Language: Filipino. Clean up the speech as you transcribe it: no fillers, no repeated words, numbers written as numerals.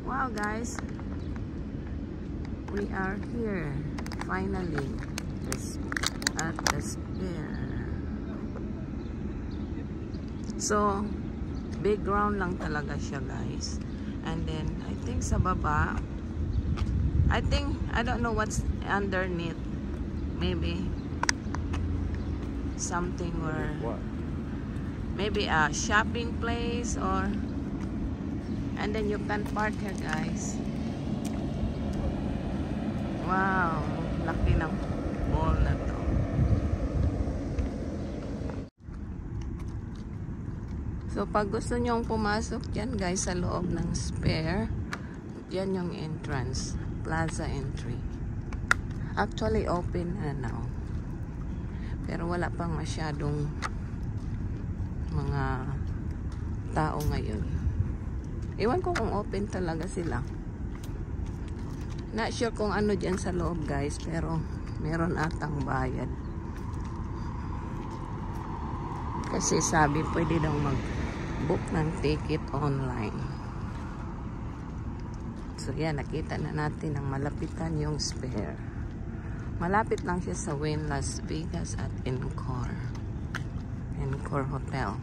Wow guys, we are here finally at the Sphere. So big ground lang talaga siya guys, and then I think sa baba, I don't know what's underneath. Maybe something, or maybe a shopping place, or and then you can park here guys. Wow, laki ng mall na to. So pag gusto nyong pumasok dyan guys sa loob ng Sphere, yan yung entrance, plaza entry. Actually open na now, pero wala pang masyadong mga tao ngayon. Iwan ko kung open talaga sila. Not sure kung ano dyan sa loob guys, pero meron atang bayad. Kasi sabi pwede daw mag-book ng ticket online. So yan, nakita na natin ang malapitan yung Sphere. Malapit lang siya sa Wynn Las Vegas at Encore Hotel.